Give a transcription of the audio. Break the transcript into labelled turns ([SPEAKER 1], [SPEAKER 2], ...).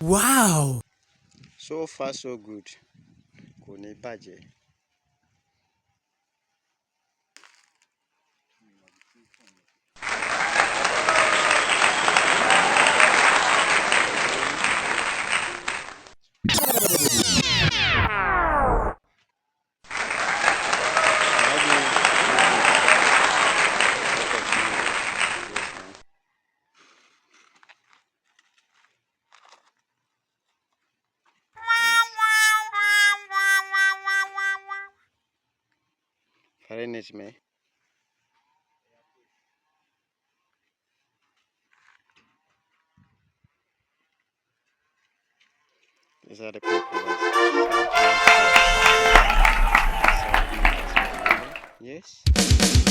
[SPEAKER 1] Wow!
[SPEAKER 2] So far so good. Kò ní bàjẹ́. Very nice, man. These are the people. Yes.